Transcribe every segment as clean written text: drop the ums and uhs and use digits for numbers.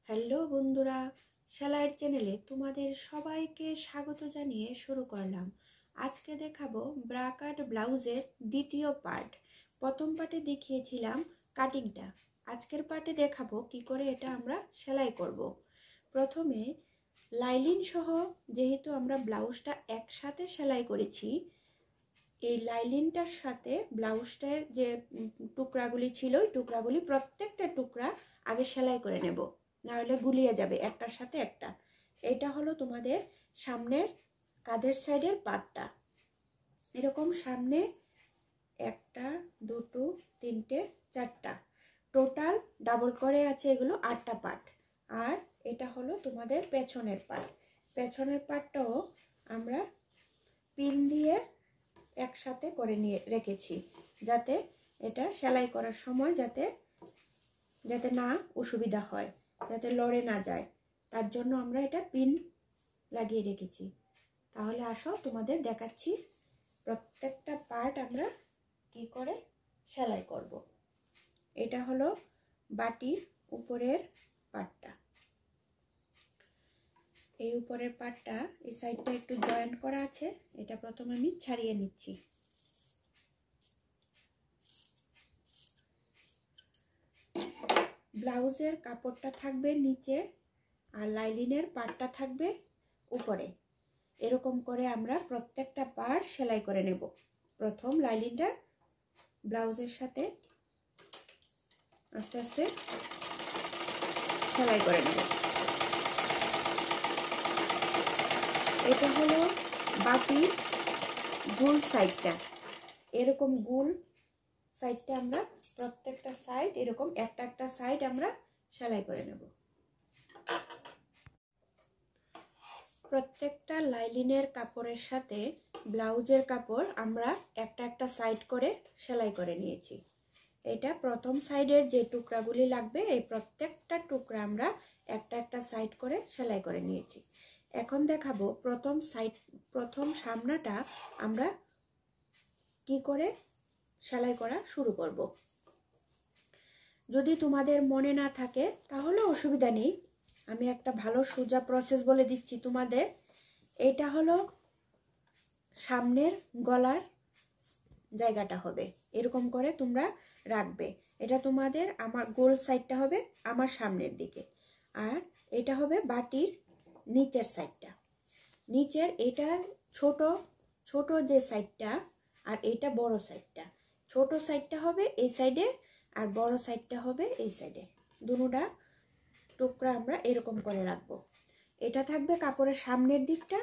Hello বন্ধুরা, সেলাইয়ের চ্যানেলে তোমাদের সবাইকে স্বাগত জানিয়ে শুরু করলাম। আজকে দেখাবো ব্রা কাট ব্লাউজের দ্বিতীয় পার্ট। প্রথম পার্টে দেখিয়েছিলাম কাটিংটা, আজকের পার্টে দেখাবো কি করে এটা আমরা সেলাই করব। প্রথমে লাইলিন সহ যেহেতু আমরা ব্লাউজটা একসাথে সেলাই করেছি, এই লাইলিনটার সাথে ব্লাউজটার যে টুকরাগুলি ছিল ওই টুকরাগুলি প্রত্যেকটা টুকরা আগে সেলাই করে নেব, নাহলে গুলিয়ে যাবে একটার সাথে একটা। এটা হলো তোমাদের সামনের কাঁধের সাইডের পার্টটা। এরকম সামনে একটা দুটো তিনটে চারটা, টোটাল ডাবল করে আছে এগুলো 8টা পার্ট। আর এটা হলো তোমাদের পেছনের পার্ট। পেছনের পার্টটাও আমরা পিন দিয়ে একসাথে করে নিয়ে রেখেছি, যাতে এটা সেলাই করার সময় যাতে না অসুবিধা হয়, যাতে লড়ে না যায়, তার জন্য আমরা এটা পিন লাগিয়ে রেখেছি। তাহলে আসো তোমাদের দেখাচ্ছি প্রত্যেকটা পার্ট আমরা কি করে সেলাই করব। এটা হলো বাটির উপরের পার্টটা। এই উপরের পার্টটা এই সাইডটা একটু জয়েন্ট করা আছে, এটা প্রথমে আমি ছাড়িয়ে নিচ্ছি। ব্লাউজের কাপড়টা থাকবে নিচে আর লাইলিনের পার্টটা থাকবে উপরে। এরকম করে আমরা প্রত্যেকটা পার্ট সেলাই করে নেব। প্রথম লাইলিনটা ব্লাউজের সাথে আস্তে আস্তে সেলাই করে নেব। এটা হলো বাটির গোল সাইডটা। এরকম গোল সাইডটা আমরা প্রত্যেকটা সাইড এরকম একটা একটা সাইড আমরা সেলাই করে নেব। প্রত্যেকটা লাইলিনের কাপড়ের সাথে ব্লাউজের কাপড় আমরা একটা একটা সাইড করে সেলাই করে নিয়েছি। এটা প্রথম সাইডের যে টুকরাগুলি লাগবে এই প্রত্যেকটা টুকরা আমরা একটা একটা সাইড করে সেলাই করে নিয়েছি। এখন দেখাবো প্রথম সামনাটা আমরা কি করে সেলাই করা শুরু করব। যদি তোমাদের মনে না থাকে তাহলে অসুবিধা নেই, আমি একটা ভালো সোজা প্রসেস বলে দিচ্ছি তোমাদের। এটা হলো সামনের গলার জায়গাটা হবে, এরকম করে তোমরা রাখবে। এটা তোমাদের আমার গোল সাইডটা হবে আমার সামনের দিকে, আর এটা হবে বাটির নিচের সাইডটা। নিচের এটা ছোট ছোট যে সাইডটা আর এটা বড় সাইডটা। ছোট সাইডটা হবে এই সাইডে আর বড় সাইডটা হবে এই সাইডে। দুটোটা টুকরা আমরা এরকম করে রাখবো। এটা থাকবে কাপড়ের সামনের দিকটা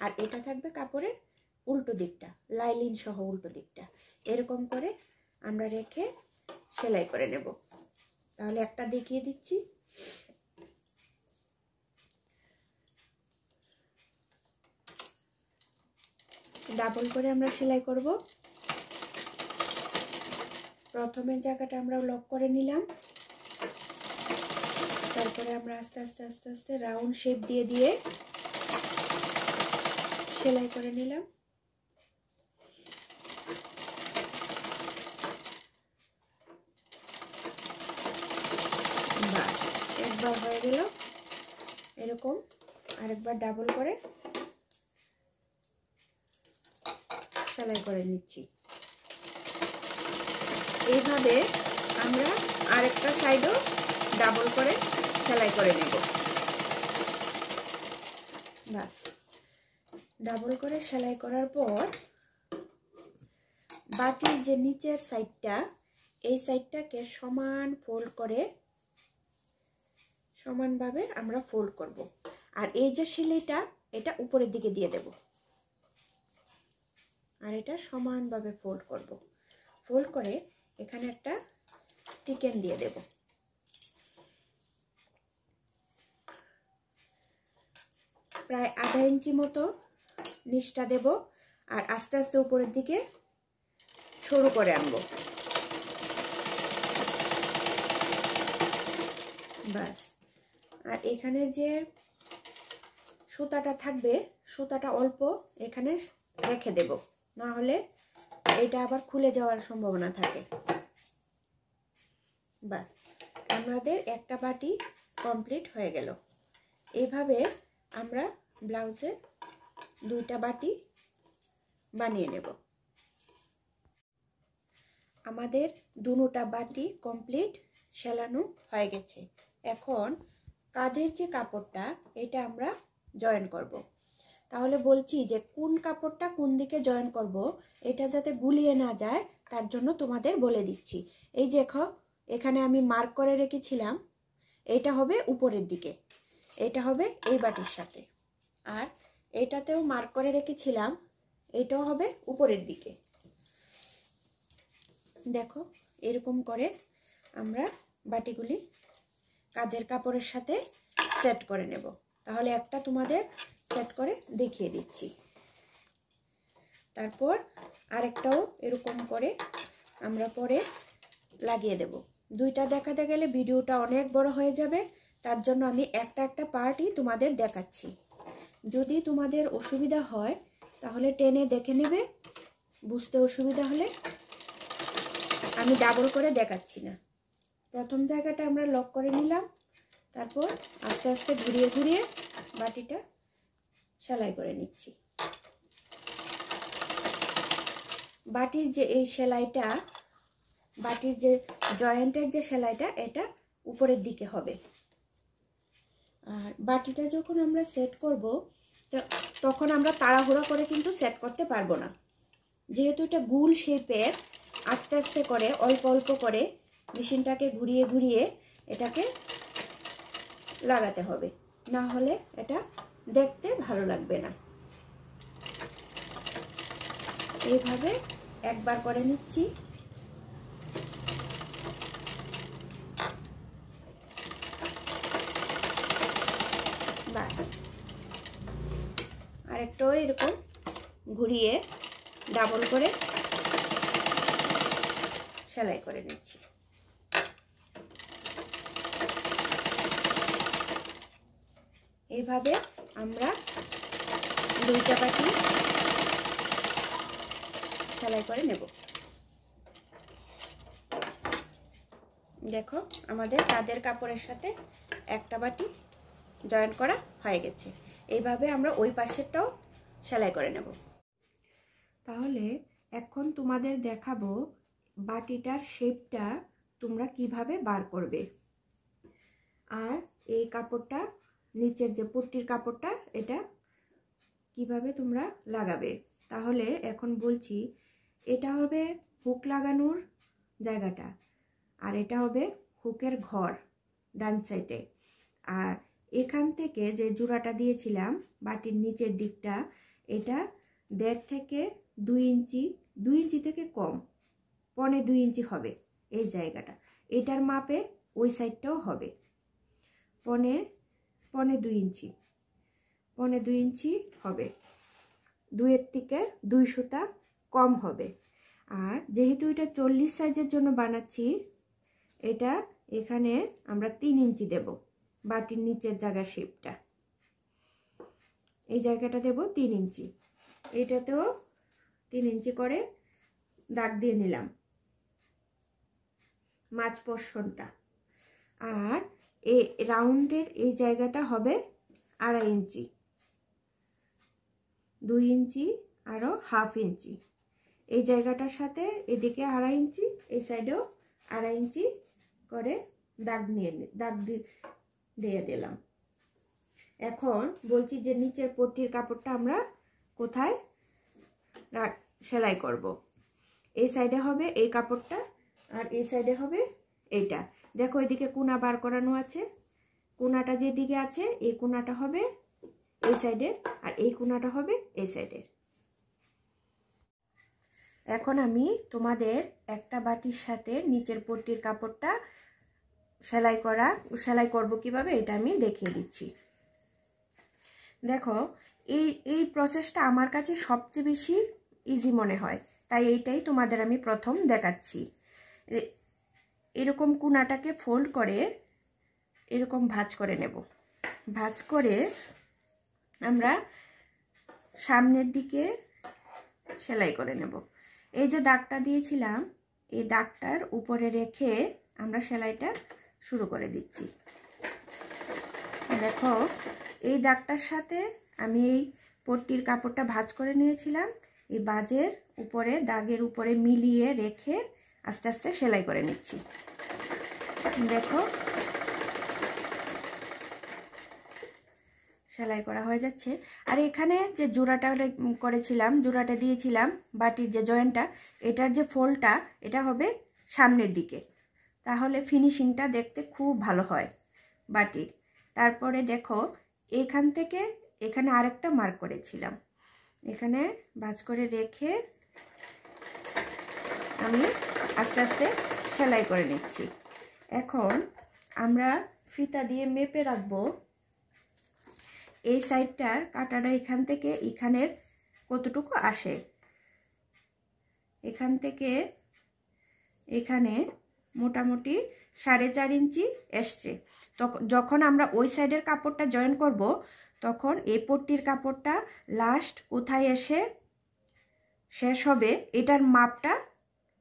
আর এটা থাকবে কাপড়ের উল্টো দিকটা, লাইলিন সহ উল্টো দিকটা। এরকম করে আমরা রেখে সেলাই করে নেব। তাহলে একটা দেখিয়ে দিচ্ছি। ডাবল করে আমরা সেলাই করব। প্রথমের জায়গাটা আমরা লক করে নিলাম, তারপরে আমরা আস্তে আস্তে আস্তে আস্তে রাউন্ড শেপ দিয়ে দিয়ে সেলাই করে নিলাম। বাস, একবার হয়ে গেল এরকম, আরেকবার ডাবল করে সেলাই করে নিচ্ছি। এইভাবে আমরা আরেকটা সাইডও ডাবল করে সেলাই করে নেব। বাস, ডাবল করে সেলাই করার পর বাটির যে নিচের সাইডটা এই সাইডটাকে সমান ফোল্ড করে সমানভাবে আমরা ফোল্ড করব। আর এই যে সেলাইটা এটা উপরের দিকে দিয়ে দেব, আর এটা সমানভাবে ফোল্ড করব। ফোল্ড করে এখানে একটা টিকেন দিয়ে দেব। প্রায় আধা ইঞ্চি মতো নিচটা দেব আর আস্তে আস্তে উপরের দিকে সরু করে আনবো। বাস, আর এখানে যে সুতাটা থাকবে সুতাটা অল্প এখানে রেখে দেব, না হলে এটা আবার খুলে যাওয়ার সম্ভাবনা থাকে। বাস, আমাদের একটা বাটি কমপ্লিট হয়ে গেল। এইভাবে আমরা ব্লাউজের 2টা বাটি বানিয়ে নেব। আমাদের 2টা বাটি কমপ্লিট সেলানো হয়ে গেছে। এখন কাঁধের যে কাপড়টা এটা আমরা জয়েন করব। তাহলে বলছি যে কোন কাপড়টা কোন দিকে জয়েন করব, এটা যাতে গুলিয়ে না যায় তার জন্য তোমাদের বলে দিচ্ছি। এই দেখো, এখানে আমি মার্ক করে রেখেছিলাম, এটা হবে উপরের দিকে, এটা হবে এই বাটির সাথে। আর এটাতেও মার্ক করে রেখেছিলাম, এটাও হবে উপরের দিকে। দেখো, এরকম করে আমরা বাটিগুলি কাঁধের কাপড়ের সাথে সেট করে নেব। তাহলে একটা তোমাদের সেট করে দেখিয়ে দিচ্ছি। তারপর আরেকটাও এরকম করে আমরা পরে লাগিয়ে দেব। 2টা দেখাতে গেলে ভিডিওটা অনেক বড় হয়ে যাবে, তার জন্য আমি একটা একটা পার্টই তোমাদের দেখাচ্ছি। যদি তোমাদের অসুবিধা হয় তাহলে টেনে দেখে নেবে, বুঝতে অসুবিধা হলে আমি ডাবল করে দেখাচ্ছি না। প্রথম জায়গাটা আমরা লক করে নিলাম, তারপর আস্তে আস্তে ঘুরিয়ে ঘুরিয়ে বাটিটা সেলাই করে নিচ্ছি। বাটির যে এই সেলাইটা, বাটির যে জয়েন্টের যে সেলাইটা, এটা উপরের দিকে হবে। আর বাটিটা যখন আমরা সেট করব তখন আমরা তাড়াহুড়ো করে কিন্তু সেট করতে পারবো না, যেহেতু এটা গোল শেপের। আস্তে আস্তে করে অল্প অল্প করে মেশিনটাকে ঘুরিয়ে ঘুরিয়ে এটাকে লাগাতে হবে, না হলে এটা দেখতে ভালো লাগবে না। এইভাবে একবার করে নিচ্ছি। বাস, আরেকটাও এরকম ঘুরিয়ে ডাবল করে সেলাই করে নিচ্ছি। এইভাবে আমরা 2টা বাটি সেলাই করে নেব। দেখো, আমাদের কাঁধের কাপড়ের সাথে একটা বাটি জয়েন করা হয়ে গেছে। এইভাবে আমরা ওই পাশেরটাও সেলাই করে নেব। তাহলে এখন তোমাদের দেখাবো বাটিটার শেপটা তোমরা কিভাবে বার করবে। আর এই কাপড়টা, নিচের যে পট্টির কাপড়টা, এটা কিভাবে তোমরা লাগাবে। তাহলে এখন বলছি, এটা হবে হুক লাগানোর জায়গাটা, আর এটা হবে হুকের ঘর ডান সাইডে। আর এখান থেকে যে জোড়াটা দিয়েছিলাম বাটির নিচের দিকটা, এটা 1.5 থেকে 2 ইঞ্চি, 2 ইঞ্চি থেকে কম, 1.25 ইঞ্চি হবে এই জায়গাটা। এটার মাপে ওই সাইডটাও হবে 1.25 ইঞ্চি, 1.25 ইঞ্চি হবে। 2-এর থেকে 2 সুতা কম হবে। আর যেহেতু এটা 40 সাইজের জন্য বানাচ্ছি, এটা এখানে আমরা 3 ইঞ্চি দেব। বাটির নিচের জায়গা শেপটা, এই জায়গাটা দেব 3 ইঞ্চি। এটাতেও 3 ইঞ্চি করে দাগ দিয়ে নিলাম মাঝ পোর্শনটা। আর এই রাউন্ডের এই জায়গাটা হবে 2.5 ইঞ্চি, 2 ইঞ্চি আরও 1/2 ইঞ্চি। এই জায়গাটার সাথে এদিকে 2.5 ইঞ্চি, এই সাইডেও 2.5 ইঞ্চি করে দাগ দিয়ে দিলাম। এখন বলছি যে নিচের পট্টির কাপড়টা আমরা কোথায় সেলাই করব। এই সাইডে হবে এই কাপড়টা, আর এই সাইডে হবে এইটা। দেখো, এদিকে কোনা বার করানো আছে, কোনাটা যেদিকে আছে এই কোনাটা হবে এই সাইডের, আর এই কোনাটা হবে এই সাইডের। এখন আমি তোমাদের একটা বাটির সাথে নিচের পট্টির কাপড়টা সেলাই করব কিভাবে, এটা আমি দেখিয়ে দিচ্ছি। দেখো, এই প্রসেসটা আমার কাছে সবচেয়ে বেশি ইজি মনে হয়, তাই এইটাই তোমাদের আমি প্রথম দেখাচ্ছি। এরকম কোনাটাকে ফোল্ড করে এরকম ভাঁজ করে নেব। ভাঁজ করে আমরা সামনের দিকে সেলাই করে নেব। এই যে দাগটা দিয়েছিলাম, এই দাগটার উপরে রেখে আমরা সেলাইটা শুরু করে দিচ্ছি। দেখো এই দাগটার সাথে আমি এই পট্টির কাপড়টা ভাঁজ করে নিয়েছিলাম, এই বাজের উপরে দাগের উপরে মিলিয়ে রেখে আস্তে আস্তে সেলাই করে নিচ্ছি। দেখো সেলাই করা হয়ে যাচ্ছে। আর এখানে যে জোড়াটা করেছিলাম, জোড়াটা দিয়েছিলাম বাটির যে জয়েন্টটা, এটার যে ফোল্ডটা এটা হবে সামনের দিকে, তাহলে ফিনিশিংটা দেখতে খুব ভালো হয় বাটির। তারপরে দেখো এখান থেকে এখানে আরেকটা মার্ক করেছিলাম, এখানে ভাঁজ করে রেখে আমি আস্তে আস্তে সেলাই করে নিচ্ছি। এখন আমরা ফিতা দিয়ে মেপে রাখবো এই সাইডটার কাটাটা এখান থেকে এখানের কতটুকু আসে। এখান থেকে এখানে মোটামুটি 4.5 ইঞ্চি এসছে। যখন আমরা ওই সাইডের কাপড়টা জয়েন করব তখন এই পট্টির কাপড়টা লাস্ট কোথায় এসে শেষ হবে এটার মাপটা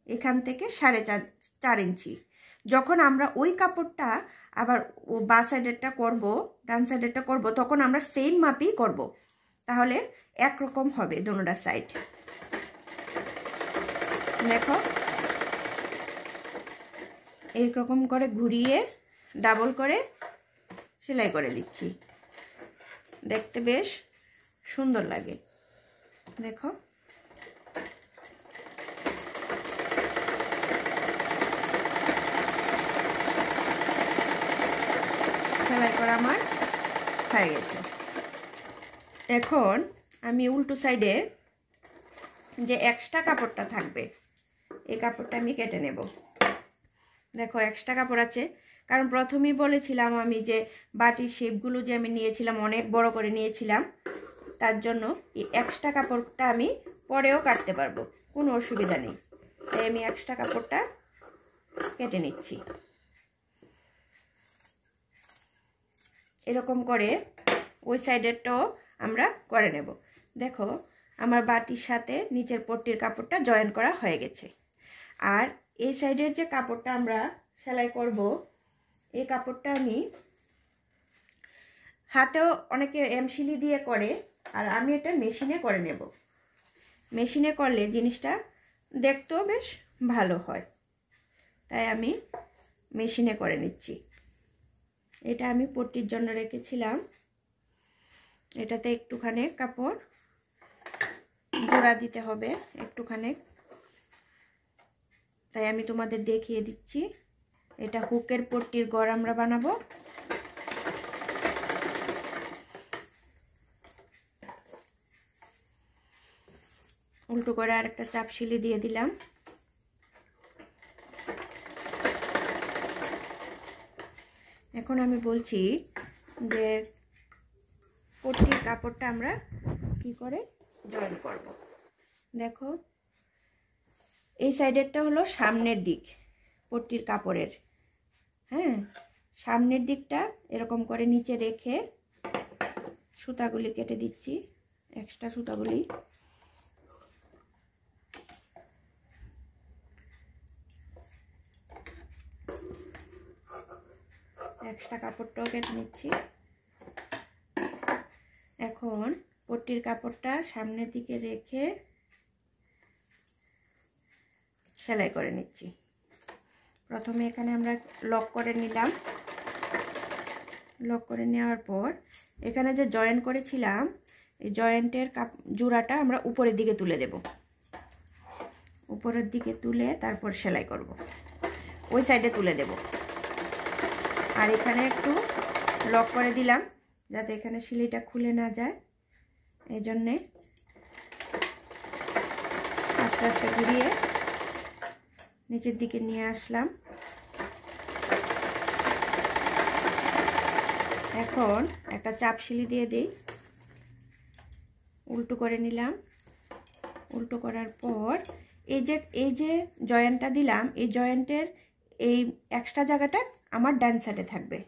এখান থেকে 4.5 ইঞ্চি। যখন আমরা ওই কাপড়টা আবার ও বা সাইডেরটা করব, ডান সাইডেরটা করব, তখন আমরা সেম মাপই করব, তাহলে একরকম হবে দোনোটা সাইড। দেখো এইরকম করে ঘুরিয়ে ডাবল করে সেলাই করে দিচ্ছি, দেখতে বেশ সুন্দর লাগে। দেখো সেলাই করা আমার হয়ে গেছে। এখন আমি উল্টো সাইডে যে এক্সট্রা কাপড়টা থাকবে এই কাপড়টা আমি কেটে নেব। দেখো এক্সট্রা কাপড় আছে, কারণ প্রথমেই বলেছিলাম আমি যে বাটির শেপগুলো যে আমি নিয়েছিলাম অনেক বড় করে নিয়েছিলাম, তার জন্য এই এক্সট্রা কাপড়টা আমি পরেও কাটতে পারবো, কোনো অসুবিধা নেই। তাই আমি এক্সট্রা কাপড়টা কেটে নিচ্ছি। এরকম করে ওই সাইডেরটাও আমরা করে নেব। দেখো আমার বাটির সাথে নিচের পট্টির কাপড়টা জয়েন করা হয়ে গেছে। আর এই সাইডের যে কাপড়টা আমরা সেলাই করব এই কাপড়টা আমি হাতেও অনেকে এমসিলি দিয়ে করে, আর আমি এটা মেশিনে করে নেব। মেশিনে করলে জিনিসটা দেখতেও বেশ ভালো হয়, তাই আমি মেশিনে করে নিচ্ছি। এটা আমি পট্টির জন্য রেখেছিলাম, এটাতে একটুখানি কাপড় জোড়া দিতে হবে একটুখানি, তাই আমি তোমাদের দেখিয়ে দিচ্ছি। এটা হুকের পট্টির গড় আমরা বানাবো। উল্টো করে আরেকটা চাপ সিলি দিয়ে দিলাম। এখন আমি বলছি যে পট্টির কাপড়টা আমরা কি করে জয়েন করব। দেখো এই সাইডেরটা হলো সামনের দিক পট্টির কাপড়ের, হ্যাঁ, সামনের দিকটা এরকম করে নিচে রেখে সুতাগুলি কেটে দিচ্ছি, এক্সট্রা সুতাগুলি। এক্সট্রা কাপড়টাও কেটে নিচ্ছি। এখন পট্টির কাপড়টা সামনের দিকে রেখে সেলাই করে নিচ্ছি। প্রথমে এখানে আমরা লক করে নিলাম। লক করে নেওয়ার পর এখানে যে জয়েন করেছিলাম এই জয়েন্টের জোড়াটা আমরা উপরের দিকে তুলে দেব। উপরের দিকে তুলে তারপর সেলাই করব, ওই সাইডে তুলে দেব। আর এখানে একটু লক করে দিলাম যাতে এখানে সিলিটা খুলে না যায়, এই জন্যে আস্তে আস্তে ঘুরিয়ে নিচের দিকে নিয়ে আসলাম। এখন একটা চাপ সিলি দিয়ে দিই, উল্টো করে নিলাম। উল্টো করার পর এই যে জয়েন্টটা দিলাম এই জয়েন্টের এই এক্সট্রা জায়গাটা আমার ডান সাইডে থাকবে।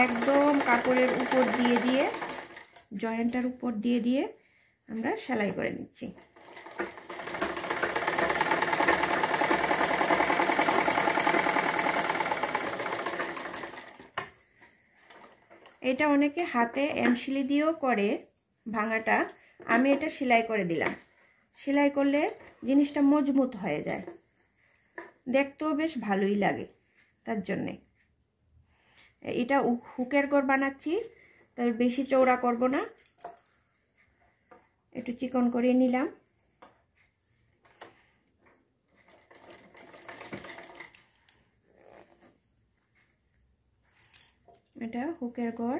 একদম কাপড়ের উপর দিয়ে দিয়ে জয়েন্টটার উপর দিয়ে দিয়ে আমরা সেলাই করে নিচ্ছি। এটা অনেকে হাতে এমশিলি দিয়েও করে ভাঙাটা, আমি এটা সেলাই করে দিলাম। সেলাই করলে জিনিসটা মজবুত হয়ে যায়, দেখতেও বেশ ভালোই লাগে। তার জন্যে এটা হুকের ঘর বানাচ্ছি, তাই বেশি চওড়া করব না, একটু চিকন করে নিলাম। এটা হুকের ঘর।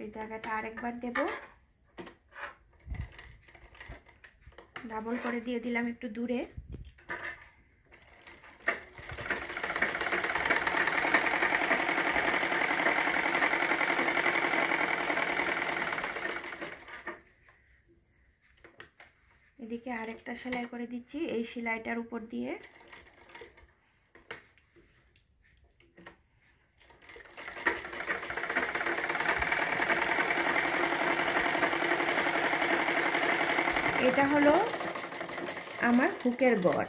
এই জায়গাটা আরেকবার দেব, ডাবল করে দিয়ে দিলাম একটু দূরে। এদিকে আরেকটা সেলাই করে দিচ্ছি এই সেলাইটার উপর দিয়ে। এটা হলো আমার হুকের ঘর,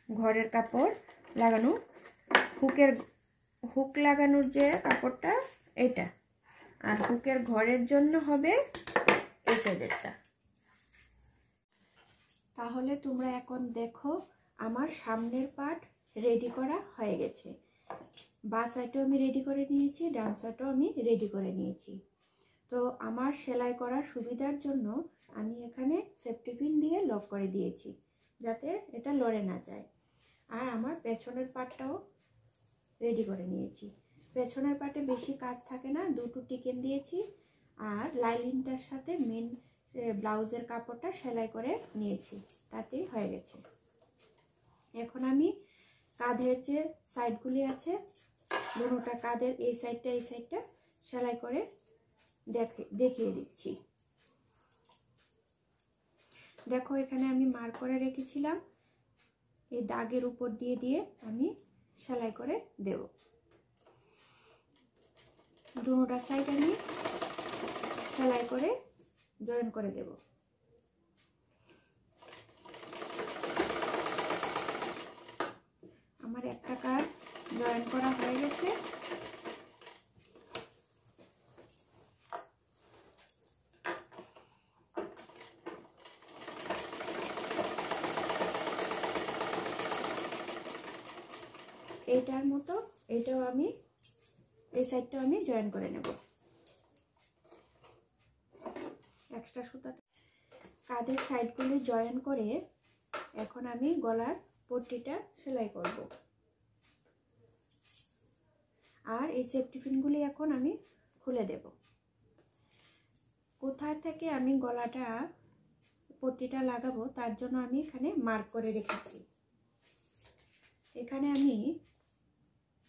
ঘরের কাপড় লাগানো, হুক লাগানোর যে কাপড়টা এটা, আর হুকের ঘরের জন্য হবে এই সাইডেরটা। তাহলে তোমরা এখন দেখো আমার সামনের পার্ট রেডি করা হয়ে গেছে। বাঁ সাইডও আমি রেডি করে নিয়েছি, ডান সাইডও আমি রেডি করে নিয়েছি। তো আমার সেলাই করার সুবিধার জন্য আমি এখানে সেফটি পিন দিয়ে লক করে দিয়েছি, যাতে এটা লড়ে না যায়। আর আমার পেছনের পার্টটাও রেডি করে নিয়েছি। পেছনের পার্টে বেশি কাজ থাকে না, দুটো টিকেন দিয়েছি আর লাইলিনটার সাথে মেন ব্লাউজের কাপড়টা সেলাই করে নিয়েছি, তাতেই হয়ে গেছে। এখন আমি কাঁধের যে সাইডগুলি আছে, দুটোটা কাঁধের এই সাইডটা সেলাই করে দেখিয়ে দিচ্ছি। দেখো এখানে আমি মার্ক করে রেখেছিলাম, এই দাগের উপর দিয়ে দিয়ে আমি সেলাই করে দেব। দুটোটা সাইড আমি সেলাই করে জয়েন করে দেব। আমার একটা কাজ জয়েন করা হয়ে গেছে। এইটার মতো এটাও আমি এই সাইডটাও আমি জয়েন করে নেব। এক্সট্রা সুতাটা কাঁধের সাইডগুলি জয়েন করে এখন আমি গলার পট্টিটা সেলাই করব। আর এই সেফটি পিনগুলি এখন আমি খুলে দেব। কোথায় থেকে আমি গলাটা পট্টিটা লাগাবো তার জন্য আমি এখানে মার্ক করে রেখেছি। এখানে আমি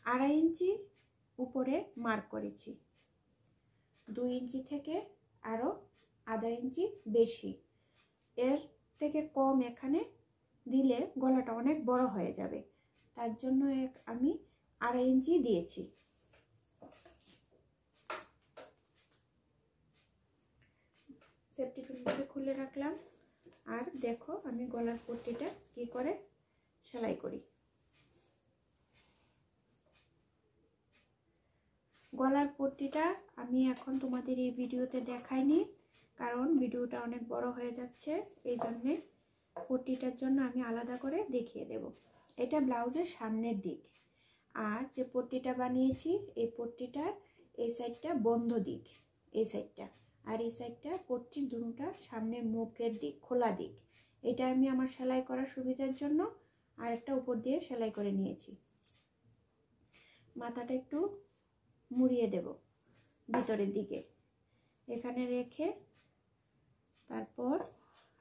2.5 ইঞ্চি উপরে মার্ক করেছি, 2 ইঞ্চি থেকে আরও 1/2 ইঞ্চি বেশি। এর থেকে কম এখানে দিলে গলাটা অনেক বড় হয়ে যাবে, তার জন্য আমি 2.5 ইঞ্চি দিয়েছি। সেফটি পিনগুলো খুলে রাখলাম। আর দেখো আমি গলার পট্টিটা কি করে সেলাই করি। গলার পট্টিটা আমি এখন তোমাদের এই ভিডিওতে দেখাইনি, কারণ ভিডিওটা অনেক বড় হয়ে যাচ্ছে, এই জন্যে পট্টিটার জন্য আমি আলাদা করে দেখিয়ে দেব। এটা ব্লাউজের সামনের দিক, আর যে পট্টিটা বানিয়েছি এই পট্টিটার এই সাইডটা বন্ধ দিক, এই সাইডটা, আর এই সাইডটা পট্টির দুটোটা সামনের মুখের দিক, খোলা দিক। এটা আমি আমার সেলাই করার সুবিধার জন্য আরেকটা উপর দিয়ে সেলাই করে নিয়েছি। মাথাটা একটু মুড়িয়ে দেব ভিতরের দিকে, এখানে রেখে তারপর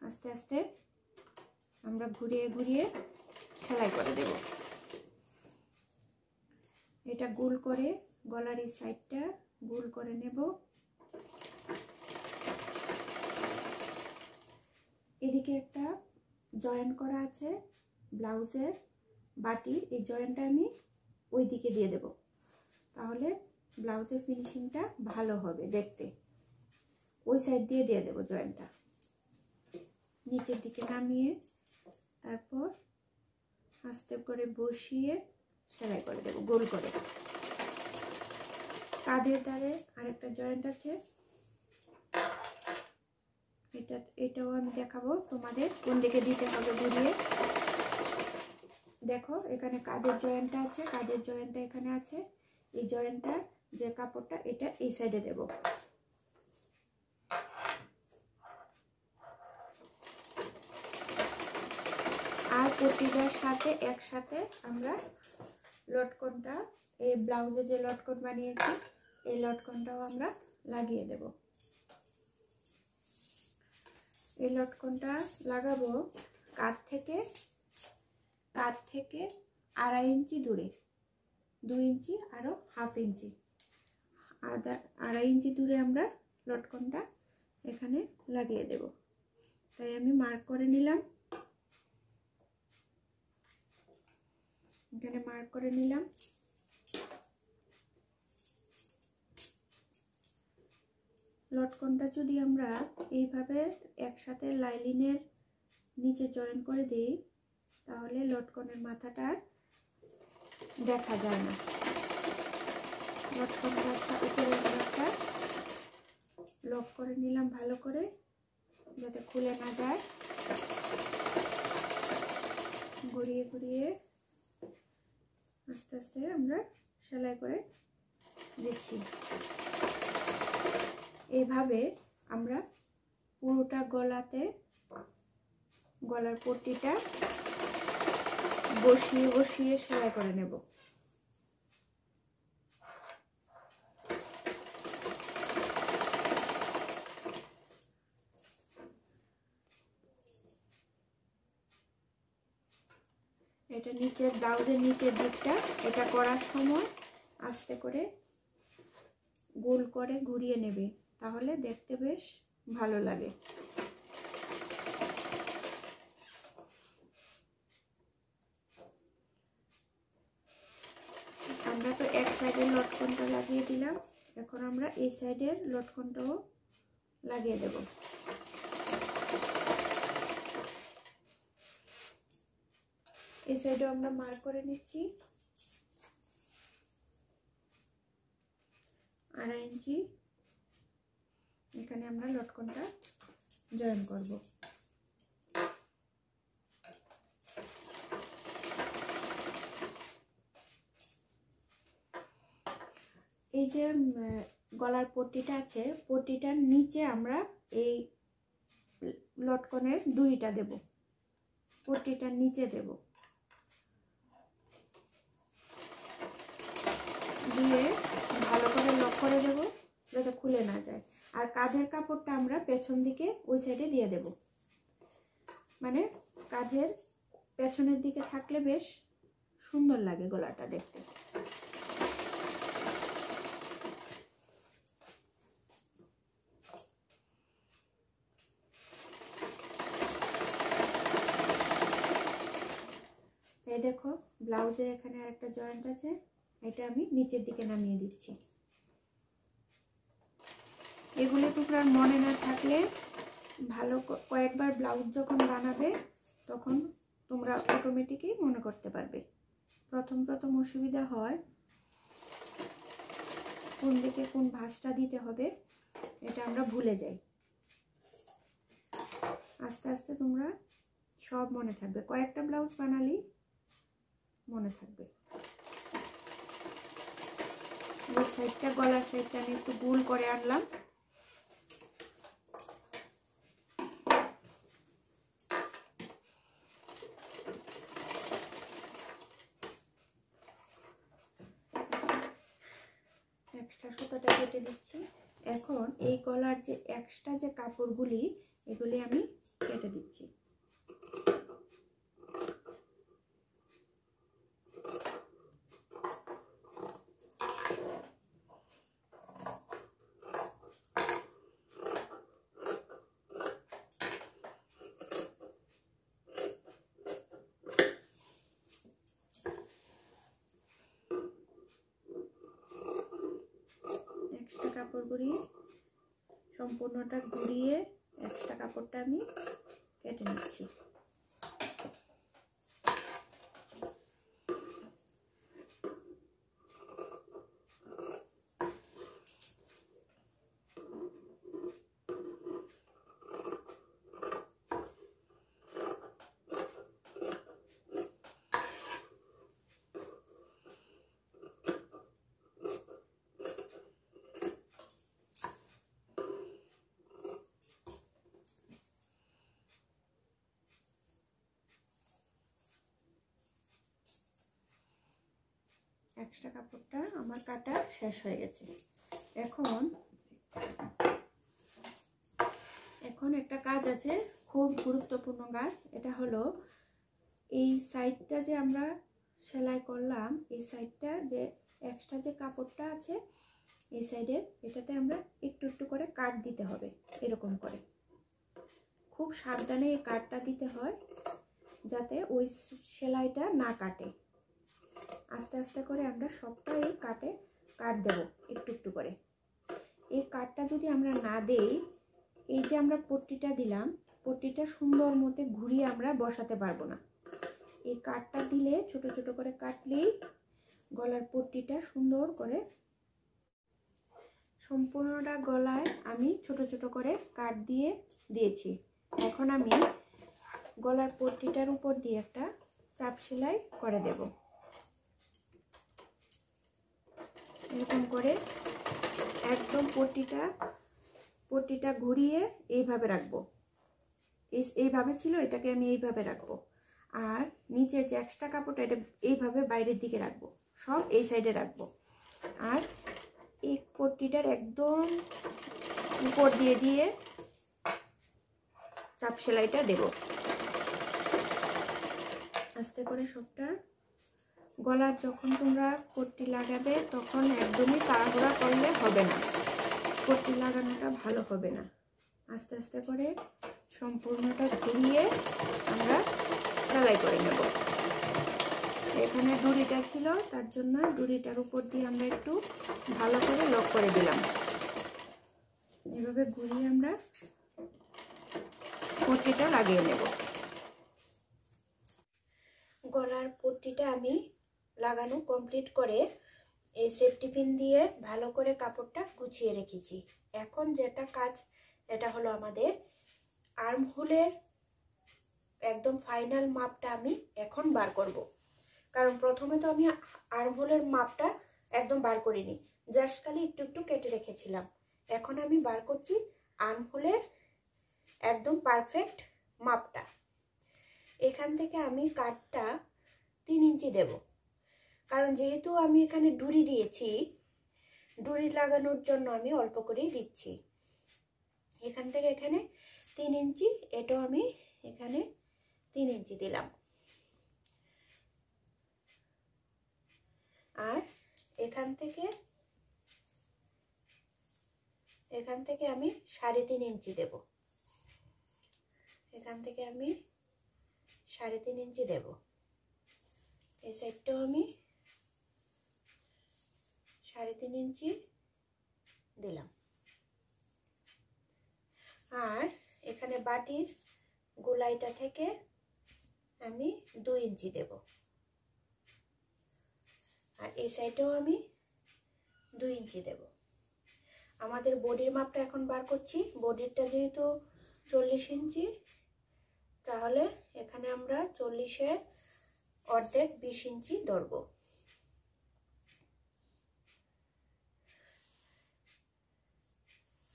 আস্তে আস্তে আমরা ঘুরিয়ে ঘুরিয়ে সেলাই করে দেব। এটা গোল করে গলার এই সাইডটা গোল করে নেব। এদিকে একটা জয়েন করা আছে ব্লাউজের বাটির, এই জয়েনটা আমি ওই দিকে দিয়ে দেব, তাহলে ব্লাউজের ফিনিশিংটা ভালো হবে দেখতে। ওই সাইড দিয়ে দিয়ে দেবো জয়েন্টটা, নিচের দিকে নামিয়ে তারপর আস্তে করে বসিয়ে সেলাই করে দেবো গোল করে। কাঁধের ধারে আরেকটা জয়েন্ট আছে, এটাও আমি দেখাবো তোমাদের কোন দিকে দিতে হবে ঘুরিয়ে। দেখো এখানে কাঁধের জয়েন্টটা আছে, কাঁধের জয়েন্টটা এখানে আছে। এই জয়েন্টটা যে কাপড়টা এটা এই সাইডে দেব। আর পট্টিটার সাথে একসাথে আমরা লটকনটা, এই ব্লাউজে যে লটকন বানিয়েছি এই লটকনটাও আমরা লাগিয়ে দেব। এই লটকনটা লাগাবো কাঁধ থেকে 2.5 ইঞ্চি দূরে, 2 ইঞ্চি আরো 1/2 ইঞ্চি, 2.5 ইঞ্চি দূরে আমরা লটকনটা এখানে লাগিয়ে দেব। তাই আমি মার্ক করে নিলাম, এখানে মার্ক করে নিলাম। লটকনটা যদি আমরা এইভাবে একসাথে লাইলিনের নিচে জয়েন করে দিই তাহলে লটকনের মাথাটা দেখা যায় না। লটকনটা উপরের মাথাটা লক করে নিলাম ভালো করে যাতে খুলে না যায়। ঘুরিয়ে ঘুরিয়ে আস্তে আস্তে আমরা সেলাই করে দিচ্ছি। এইভাবে আমরা পুরোটা গলাতে গলার পট্টিটা বসিয়ে বসিয়ে সেলাই করে নেব। এটা নিচের ব্লাউজের নিচের দিকটা, এটা করার সময় আস্তে করে গোল করে ঘুরিয়ে নেবে, তাহলে দেখতে বেশ ভালো লাগে। আমরা তো এক সাইডের লটকনটা লাগিয়ে দিলাম, এখন আমরা এই সাইডের লটকনটাও লাগিয়ে দেব। এই সাইডেও আমরা মার্ক করে নিচ্ছি 2.5 ইঞ্চি, এখানে আমরা লটকনটা জয়েন করব। এই যে গলার পট্টিটা আছে, পট্টিটার নিচে আমরা এই লটকনের ডুরিটা দেব, পট্টিটার নিচে দেব, দিয়ে ভালো করে লক করে দেব যাতে খুলে না যায়। আর কাঁধের কাপড়টা আমরা পেছন দিকে ওই সাইডে দিয়ে দেব, মানে কাঁধের পেছনের দিকে থাকলে বেশ সুন্দর লাগে গলাটা দেখতে। এই দেখো ব্লাউজের এখানে আরেকটা জয়েন্ট আছে, এটা আমি নিচের দিকে নামিয়ে দিচ্ছি। এগুলো টুকরার মনে না থাকলে ভালো কয়েকবার ব্লাউজ যখন বানাবে তখন তোমরা অটোমেটিকই মনে করতে পারবে। প্রথম প্রথম অসুবিধা হয় কোন দিকে কোন ভাঁজটা দিতে হবে, এটা আমরা ভুলে যাই। আস্তে আস্তে তোমরা সব মনে থাকবে, কয়েকটা ব্লাউজ বানালেই মনে থাকবে। সাইডটা গলার সাইডটা আমি একটু গোল করে আনলাম, এক্সট্রা সুতাটা কেটে দিচ্ছি। এখন এই গলার যে এক্সট্রা যে কাপড়গুলি এগুলি আমি কেটে দিচ্ছি। কাপড় ঘুরিয়ে সম্পূর্ণটা ঘুরিয়ে এক্সট্রা কাপড়টা আমি কেটে নিচ্ছি। এক্সট্রা কাপড়টা আমার কাটা শেষ হয়ে গেছে। এখন একটা কাজ আছে, খুব গুরুত্বপূর্ণ কাজ। এটা হলো এই সাইডটা যে আমরা সেলাই করলাম, এই সাইডটা যে এক্সট্রা যে কাপড়টা আছে এই সাইডের, এটাতে আমরা একটু একটু করে কাট দিতে হবে। এরকম করে খুব সাবধানে এই কাটটা দিতে হয় যাতে ওই সেলাইটা না কাটে। আস্তে আস্তে করে আমরা সবটা এই কাটে কাট দেব একটু একটু করে। এই কাটটা যদি আমরা না দেই, এই যে আমরা পট্টিটা দিলাম, পট্টিটা সুন্দর মতো ঘুরিয়ে আমরা বসাতে পারবো না। এই কাটটা দিলে ছোট ছোট করে কাটলেই গলার পট্টিটা সুন্দর করে, সম্পূর্ণটা গলায় আমি ছোট ছোট করে কাট দিয়েছি। এখন আমি গলার পট্টিটার উপর দিয়ে একটা চাপ সেলাই করে দেব। এরকম করে একদম পট্টিটা ঘুরিয়ে এইভাবে রাখবো। এইভাবে ছিল, এটাকে আমি এইভাবে রাখবো। আর নিচের যে এক্সট্রা কাপড়টা এটা এইভাবে বাইরের দিকে রাখবো, সব এই সাইডে রাখবো। আর এই পট্টিটার একদম উপর দিয়ে চাপ সেলাইটা দেব আস্তে করে সবটা। গলার যখন তোমরা পট্টি লাগাবে তখন একদমই তাড়াহুড়া করলে হবে না, পট্টি লাগানোটা ভালো হবে না। আস্তে আস্তে করে সম্পূর্ণটা ঘুরিয়ে আমরা সেলাই করে নেব। এখানে ডুরিটা ছিল, তার জন্য ডুরিটার উপর দিয়ে আমরা একটু ভালো করে লক করে দিলাম। এভাবে ঘুরিয়ে আমরা পট্টিটা লাগিয়ে নেব। গলার পট্টিটা আমি লাগানো কমপ্লিট করে এই সেফটি পিন দিয়ে ভালো করে কাপড়টা গুছিয়ে রেখেছি। এখন যেটা কাজ, এটা হলো আমাদের আর্মহোলের একদম ফাইনাল মাপটা আমি এখন বার করব। কারণ প্রথমে তো আমি আর্মহোলের মাপটা একদম বার করিনি, জাস্ট খালি একটু একটু কেটে রেখেছিলাম। এখন আমি বার করছি আর্মহোলের একদম পারফেক্ট মাপটা। এখান থেকে আমি কাটটা 3 ইঞ্চি দেব, কারণ যেহেতু আমি এখানে ডুরি দিয়েছি, ডুরি লাগানোর জন্য আমি অল্প করেই দিচ্ছি। এখান থেকে এখানে 3 ইঞ্চি, এটাও আমি এখানে 3 ইঞ্চি দিলাম। আর এখান থেকে আমি 3.5 ইঞ্চি দেব। এখান থেকে আমি 3.5 ইঞ্চি দেব। এই সাইডটাও আমি 3.5 ইঞ্চি দিলাম। আর এখানে বাটির গোলাইটা থেকে আমি 2 ইঞ্চি দেব। আর এই সাইডেও আমি 2 ইঞ্চি দেব। আমাদের বডির মাপটা এখন বার করছি। বডিরটা যেহেতু 40 ইঞ্চি, তাহলে এখানে আমরা 40-এর অর্ধেক 20 ইঞ্চি ধরব।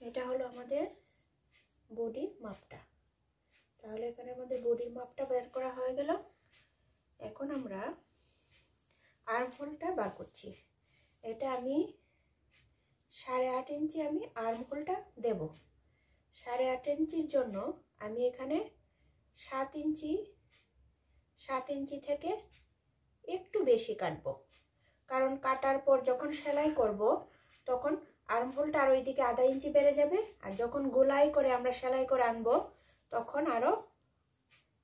এটা হলো আমাদের বডির মাপটা। তাহলে এখানে আমাদের বডির মাপটা বের করা হয়ে গেল। এখন আমরা আর্মহোলটা বার করছি। এটা আমি 8.5 ইঞ্চি আমি আর্মহোলটা দেব। 8.5 ইঞ্চির জন্য আমি এখানে 7 ইঞ্চি থেকে একটু বেশি কাটবো। কারণ কাটার পর যখন সেলাই করব তখন আর্মহোলটা আর ওইদিকে 1/2 ইঞ্চি বেড়ে যাবে। আর যখন গোলাই করে আমরা সেলাই করে আনবো তখন আরো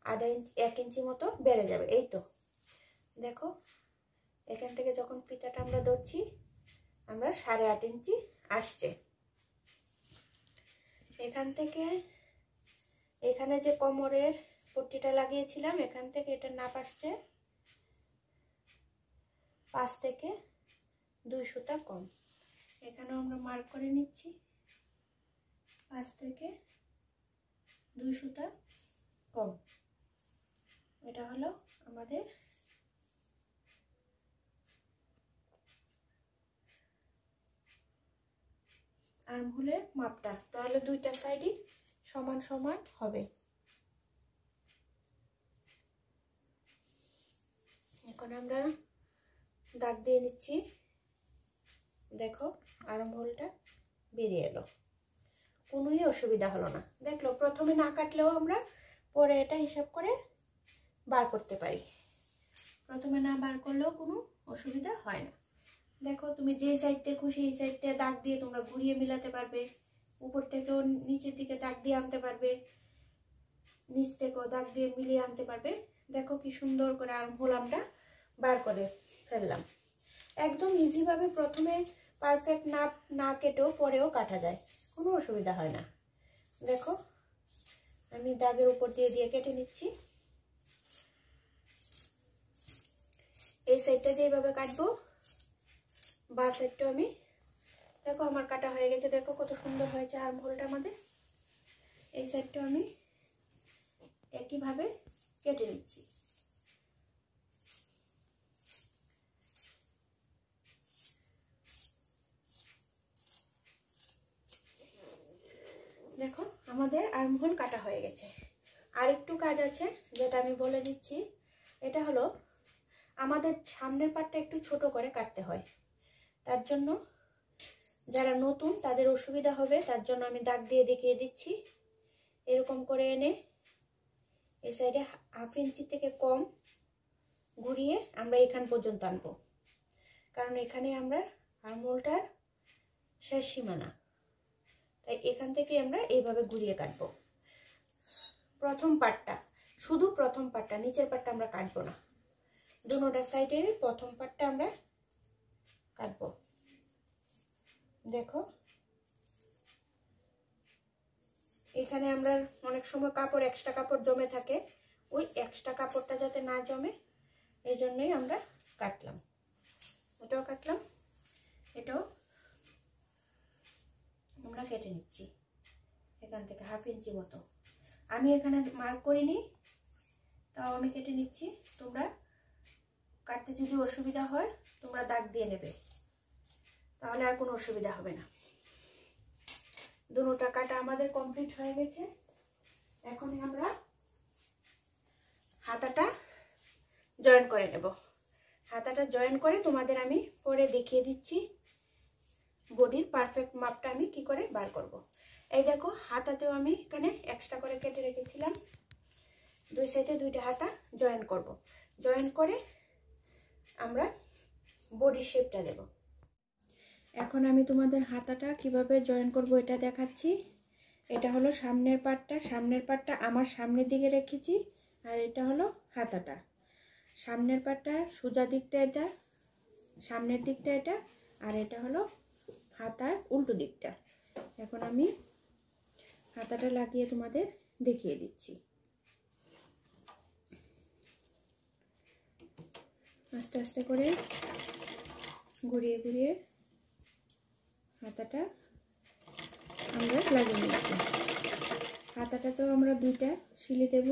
1/2 ইঞ্চি 1 ইঞ্চি মতো বেড়ে যাবে। এই তো দেখো, এখান থেকে যখন ফিতাটা আমরা ধরছি আমরা 8.5 ইঞ্চি আসছে। এখান থেকে এখানে যে কোমরের পট্টিটা লাগিয়েছিলাম এখান থেকে এটা নাপ আসছে 5 থেকে 2 সুতা কম। এখানেও আমরা মার্ক করে নিচ্ছি 5 থেকে 2 সুতা কম। এটা হলো আমাদের আর্মহোলের মাপটা, তাহলে দুইটা সাইডই সমান সমান হবে। এখন আমরা দাগ দিয়ে নিচ্ছি। দেখো আর্মহোলটা বেরিয়ে এলো, কোনোই অসুবিধা হলো না। দেখলো প্রথমে না কাটলেও আমরা পরে এটা হিসাব করে বার করতে পারি, প্রথমে না বার করলেও কোনো অসুবিধা হয় না। দেখো তুমি যে সাইড থেকে খুশি এই সাইড থেকে দাগ দিয়ে তোমরা ঘুরিয়ে মিলাতে পারবে, উপর থেকেও নিচের দিকে দাগ দিয়ে আনতে পারবে, নিচ থেকেও দাগ দিয়ে মিলিয়ে আনতে পারবে। দেখো কি সুন্দর করে আর্মহোল আমরা বার করে ফেললাম। একদম ইজিভাবে প্রথমে পারফেক্ট না কেটেও পরেও কাটা যায়, কোনো অসুবিধা হয় না। দেখো আমি দাগের উপর দিয়ে দিয়ে কেটে নিচ্ছি। এই সাইডটা যেভাবে কাটবো বা সাইডটা আমি, দেখো আমার কাটা হয়ে গেছে। দেখো কত সুন্দর হয়েছে আর্মহোলটা আমাদের। এই সাইডটা আমি একইভাবে কেটে নিচ্ছি। দেখো আমাদের আর্মহোল কাটা হয়ে গেছে। আর একটু কাজ আছে যেটা আমি বলে দিচ্ছি। এটা হলো আমাদের সামনের পাটটা একটু ছোট করে কাটতে হয়, তার জন্য যারা নতুন তাদের অসুবিধা হবে, তার জন্য আমি দাগ দিয়ে দেখিয়ে দিচ্ছি। এরকম করে এনে এই সাইডে 1/2 ইঞ্চি থেকে কম ঘুরিয়ে আমরা এখান পর্যন্ত আনবো, কারণ এখানে আমরা আর্মহোলটার শেষ সীমানা, তাই এখান থেকে আমরা এইভাবে ঘুরিয়ে কাটবো। প্রথম পাটটা, শুধু প্রথম পাটটা, নিচের পাটটা আমরা কাটবো না। দুটোটা সাইডের প্রথম পাটটা আমরা কাটবো। দেখো এখানে আমরা অনেক সময় কাপড় এক্সট্রা কাপড় জমে থাকে, ওই এক্সট্রা কাপড়টা যাতে না জমে এই জন্যই আমরা কাটলাম। এটাও কাটলাম, এটাও আমরা কেটে নিচ্ছি এখান থেকে 1/2 ইঞ্চি মতো। আমি এখানে মার্ক করিনি, তাও আমি কেটে নিচ্ছি। তোমরা কাটতে যদি অসুবিধা হয় তোমরা দাগ দিয়ে নেবে, তাহলে আর কোনো অসুবিধা হবে না। দুটোটা কাটা আমাদের কমপ্লিট হয়ে গেছে। এখন আমরা হাতাটা জয়েন করে নেব। হাতাটা জয়েন করে তোমাদের আমি পরে দেখিয়ে দিচ্ছি বডির পারফেক্ট মাপটা আমি কি করে বার করব। এই দেখো হাতাতেও আমি এখানে এক্সট্রা করে কেটে রেখেছিলাম। দুই সাইডে দুইটা হাতা জয়েন করব। জয়েন করে আমরা বডির শেপটা দেব। এখন আমি তোমাদের হাতাটা কিভাবে জয়েন করব এটা দেখাচ্ছি। এটা হলো সামনের পাটটা, সামনের পাটটা আমার সামনের দিকে রেখেছি, আর এটা হলো হাতাটা। সামনের পাটটা সোজা দিকটা এটা, সামনের দিকটা এটা, আর এটা হলো হাতার উল্টো দিকটা। এখন আমি হাতাটা লাগিয়ে তোমাদের দেখিয়ে দিচ্ছি। আস্তে আস্তে করে ঘুরিয়ে ঘুরিয়ে হাতাটা আমরা লাগিয়ে নিচ্ছি। হাতাটাতেও আমরা দুইটা সিলি দেব,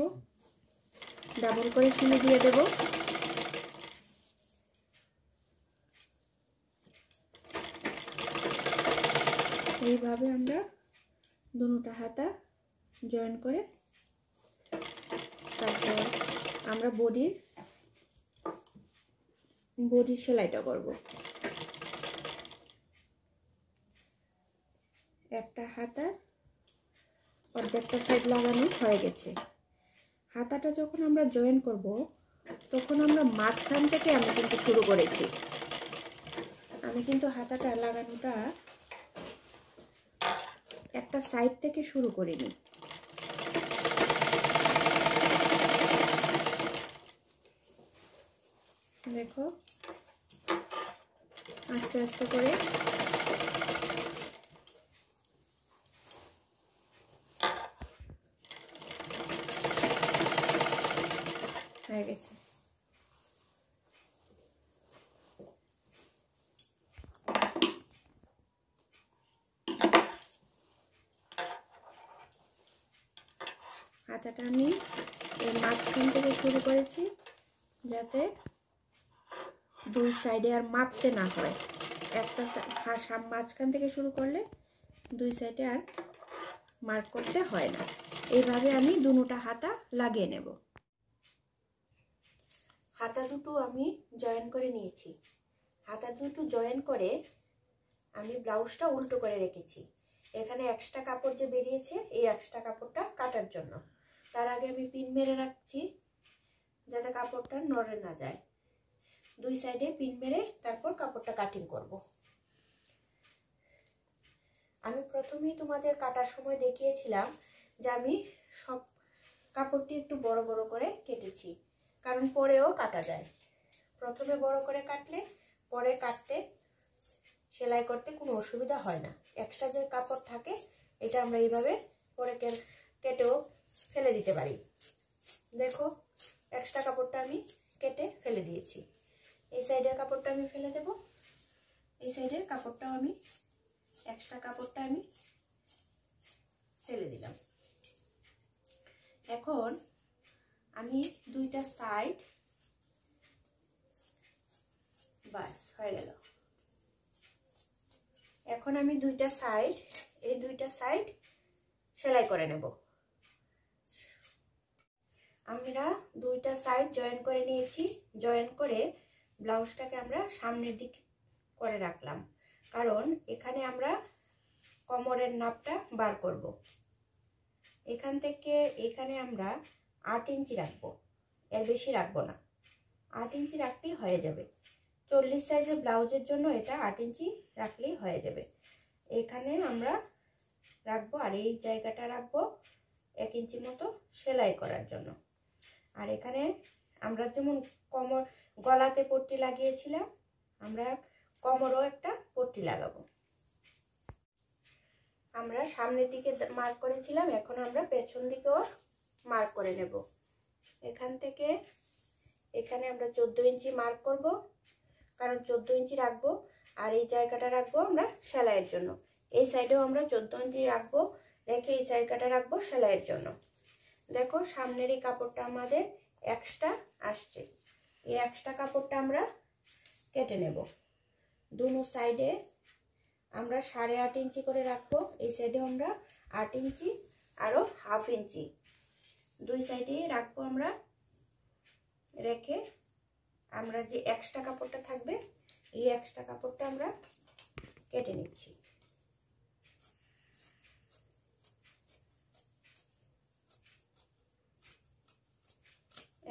ডাবল করে সিলি দিয়ে দেব। এইভাবে আমরা দুটো হাতা জয়েন করে তারপর আমরা বডির সেলাইটা করব। একটা হাতা অর্ধেকটা সাইড লাগানো হয়ে গেছে। হাতাটা যখন আমরা জয়েন করব তখন আমরা মাঝখান থেকে আমি কিন্তু শুরু করেছি। আমি কিন্তু হাতাটা লাগানোটা একটা সাইড থেকে শুরু করিনি। দেখো আস্তে আস্তে করে হাতাটা আমি এই মাঝখান থেকে শুরু করেছি, যাতে দুই সাইডে আর মাপতে না হয়। একটা মাঝখান থেকে শুরু করলে দুই সাইডে আর মার্ক করতে হয় না। এইভাবে আমি দুটোটা হাতা লাগিয়ে নেব। হাতা দুটো আমি জয়েন করে নিয়েছি। হাতা দুটো জয়েন করে আমি ব্লাউজটা উল্টো করে রেখেছি। এখানে এক্সট্রা কাপড় যে বেরিয়েছে, এই এক্সট্রা কাপড়টা কাটার জন্য। তার আগে আমি পিন মেরে রাখছি, যাতে কাপড়টা নড়ে না যায়। দুই সাইডে পিন মেরে তারপর কাপড়টা কাটিং করব। আমি প্রথমেই তোমাদের কাটার সময় দেখিয়েছিলাম যে আমি সব কাপড়টি একটু বড় বড় করে কেটেছি, কারণ পরেও কাটা যায়। প্রথমে বড় করে কাটলে পরে কাটতে সেলাই করতে কোনো অসুবিধা হয় না। এক্সট্রা যে কাপড় থাকে এটা আমরা এইভাবে পরে কেটেও ফেলে দিতে পারি। দেখো, এক্সট্রা কাপড়টা আমি কেটে ফেলে দিয়েছি। এই সাইডের কাপড়টা আমি ফেলে দেব। এই সাইডের কাপড়টাও আমি এক্সট্রা কাপড়টা আমি ফেলে দিলাম। এখন আমি দুইটা সাইড, বাস হয়ে গেল। এখন আমি দুইটা সাইড, এই দুইটা সাইড সেলাই করে নেব। আমরা দুইটা সাইড জয়েন করে নিয়েছি। জয়েন করে ব্লাউজটাকে আমরা সামনের দিক করে রাখলাম, কারণ এখানে আমরা কোমরের নাপটা বার করব। এখান থেকে এখানে আমরা 8 ইঞ্চি রাখবো, এর বেশি রাখবো না। 8 ইঞ্চি রাখলেই হয়ে যাবে। 40 সাইজের ব্লাউজের জন্য এটা 8 ইঞ্চি রাখলেই হয়ে যাবে। এখানে আমরা রাখবো, আর এই জায়গাটা রাখবো 1 ইঞ্চি মতো সেলাই করার জন্য। আর এখানে আমরা যেমন কোমর গলাতে পট্টি লাগিয়েছিলাম, আমরা কোমরও একটা পট্টি লাগাবো। আমরা সামনের দিকে মার্ক করেছিলাম, এখন আমরা পেছন দিকেও মার্ক করে নেব। এখান থেকে এখানে আমরা 14 ইঞ্চি মার্ক করব, কারণ 14 ইঞ্চি রাখবো। আর এই জায়গাটা রাখবো আমরা সেলাইয়ের জন্য। এই সাইডেও আমরা 14 ইঞ্চি রাখবো, রেখে এই জায়গাটা রাখবো সেলাইয়ের জন্য। দেখো, সামনের এই কাপড়টা আমাদের এক্সট্রা আসছে। এই এক্সট্রা কাপড়টা আমরা কেটে নেব। দুনো সাইডে আমরা 8.5 ইঞ্চি করে রাখবো। এই সাইডে আমরা 8 ইঞ্চি আরো 1/2 ইঞ্চি দুই সাইডে রাখবো আমরা। রেখে আমরা যে এক্সট্রা কাপড়টা থাকবে, এই এক্সট্রা কাপড়টা আমরা কেটে নিচ্ছি।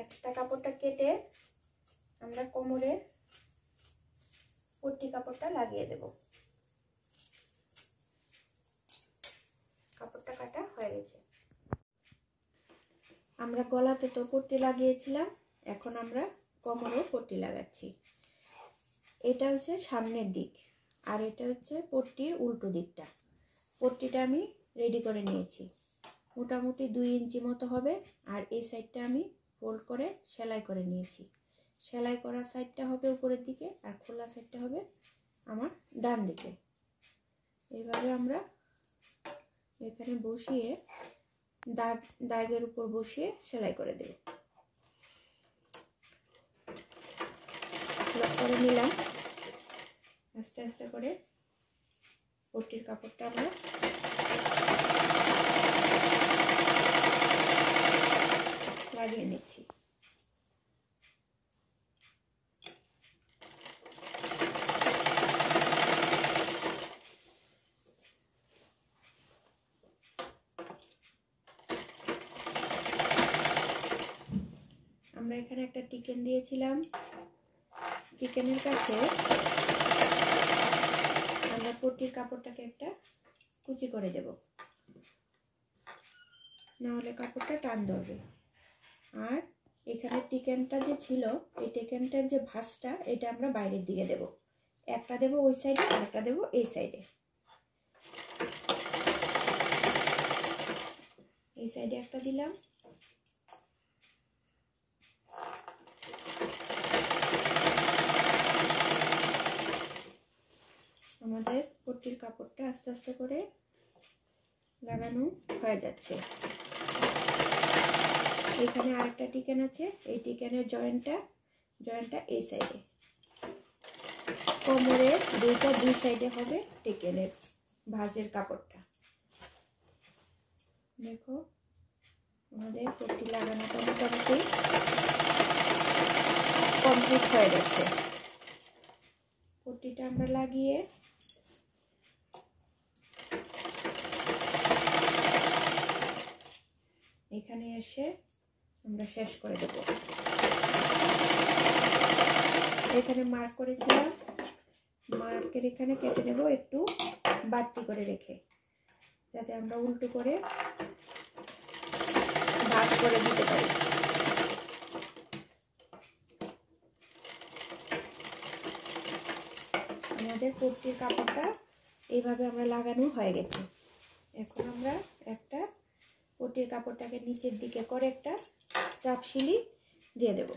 এক্সট্রা কাপড়টা কেটে আমরা কোমরের পট্টি কাপড়টা লাগিয়ে দেব। কাপড়টা কাটা হয়ে গেছে। আমরা গলাতে তো পট্টি লাগিয়েছিলাম, এখন আমরা কোমরে পট্টি লাগাচ্ছি। এটা হচ্ছে সামনের দিক, আর এটা হচ্ছে পট্টির উল্টো দিকটা। পট্টিটা আমি রেডি করে নিয়েছি, মোটামুটি 2 ইঞ্চি মতো হবে। আর এই সাইডটা আমি ফোল্ড করে সেলাই করে নিয়েছি। সেলাই করা সাইডটা হবে উপরের দিকে, আর খোলা সাইডটা হবে আমার ডান দিকে। এইভাবে আমরা এখানে বসিয়ে দাগের উপর বসিয়ে সেলাই করে দেব। লক করে নিলাম। আস্তে আস্তে করে পট্টির কাপড়টা আমরা লাগিয়ে নিচ্ছি। আমরা এখানে একটা টিকেন দিয়েছিলাম, টিকেনের কাছে আমরা পট্টির কাপড়টাকে একটা কুচি করে দেব, না হলে কাপড়টা টান ধরবে। আর এখানে টিকেনটা যে ছিল, এই টিকেনটার যে ভাঁজটা, এটা আমরা বাইরের দিকে দেব। একটা দেব ওই সাইডে, আর একটা দেব এই সাইডে। এই সাইডে একটা দিলাম, আমাদের পট্টির কাপড়টা আস্তে আস্তে করে লাগানো হয়ে যাচ্ছে। এখানে আরেকটা টিকেন আছে, এই টিকেনের জয়েন্টটা এই সাইডে, কোমরের দুই সাইডে হবে টিকেনের ভাঁজের কাপড়টা। দেখো আমাদের পট্টি লাগানোটা মোটামুটি কমপ্লিট হয়ে যাচ্ছে। পট্টিটা আমরা লাগিয়ে এখানে এসে আমরা শেষ করে দেব। এখানে মার্ক করেছিলাম, মার্কের এখানে কেটে নেব একটু বাড়তি করে রেখে, যাতে আমরা উল্টো করে ভাঁজ করে দিতে পারি। আমাদের পট্টির কাপড়টা এইভাবে আমরা লাগানো হয়ে গেছে। এখন আমরা একটা পট্টির কাপড়টাকে নিচের দিকে করে একটা চাপ সিলি দিয়ে দেব।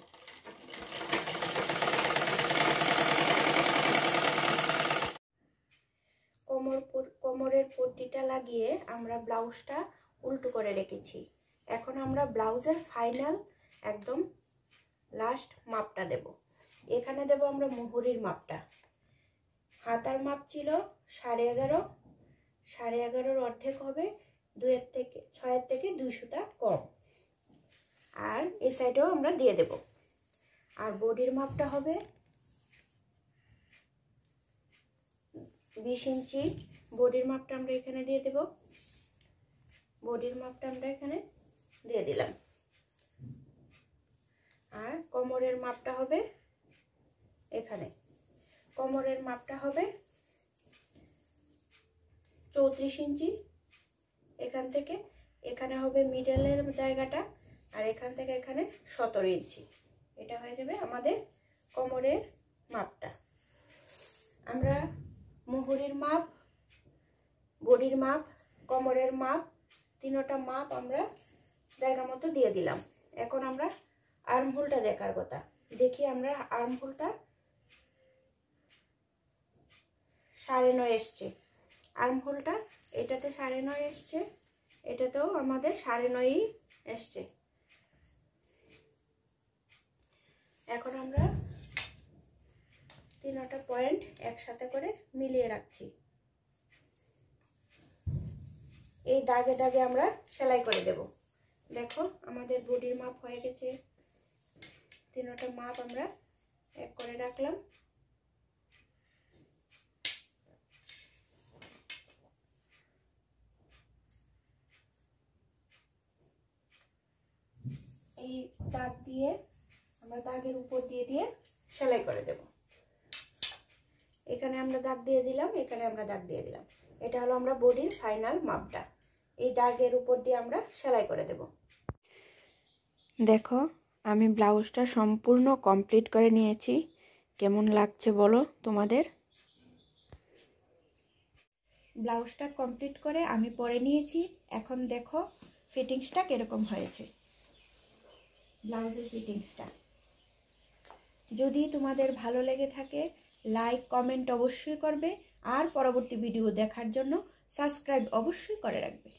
কোমরের পট্টিটা লাগিয়ে আমরা ব্লাউজটা উল্টো করে রেখেছি। এখন আমরা ব্লাউজের ফাইনাল একদম লাস্ট মাপটা দেব। এখানে দেব আমরা মুহুরির মাপটা। হাতার মাপ ছিল 11.5, 11.5 অর্ধেক হবে 6 থেকে 2 সুতা কম, আর এই সাইডেও আমরা দিয়ে দেব। আর বডির মাপটা হবে 20 ইঞ্চি। বডির মাপটা আমরা এখানে দিয়ে দেব। বডির মাপটা আমরা এখানে দিয়ে দিলাম। আর কোমরের মাপটা হবে এখানে, কোমরের মাপটা হবে 34 ইঞ্চি। এখান থেকে এখানে হবে মিডলের জায়গাটা, আর এখান থেকে এখানে 17 ইঞ্চি। এটা হয়ে যাবে আমাদের কোমরের মাপটা। আমরা মুহুরির মাপ, বডির মাপ, কোমরের মাপ, তিনটা মাপ আমরা জায়গা মতো দিয়ে দিলাম। এখন আমরা আর্মহোলটা দেখার কথা। দেখি আমরা আর্মহোলটা 9.5 এসছে। আর্মহোলটা এটাতে 9.5 এসছে, এটাতেও আমাদের 9.5 এসছে। এখন আমরা তিনটা পয়েন্ট একসাথে করে মিলিয়ে রাখছি। এই দাগে দাগে আমরা সেলাই করে দেব। দেখো আমাদের বডির মাপ হয়ে গেছে। তিনটা মাপ আমরা এক করে রাখলাম। এই দাগ দিয়ে আমরা দাগের উপর দিয়ে সেলাই করে দেব। এখানে আমরা দাগ দিয়ে দিলাম, এখানে আমরা দাগ দিয়ে দিলাম। এটা হলো আমরা বডির ফাইনাল মাপটা। এই দাগের উপর দিয়ে আমরা সেলাই করে দেব। দেখো আমি ব্লাউজটা সম্পূর্ণ কমপ্লিট করে নিয়েছি। কেমন লাগছে বলো তোমাদের? ব্লাউজটা কমপ্লিট করে আমি পরে নিয়েছি। এখন দেখো ফিটিংসটা কিরকম হয়েছে, ব্লাউজের ফিটিংসটা। যদি তোমাদের ভালো লেগে থাকে লাইক কমেন্ট অবশ্যই করবে, আর পরবর্তী ভিডিও দেখার জন্য সাবস্ক্রাইব অবশ্যই করে রাখবে।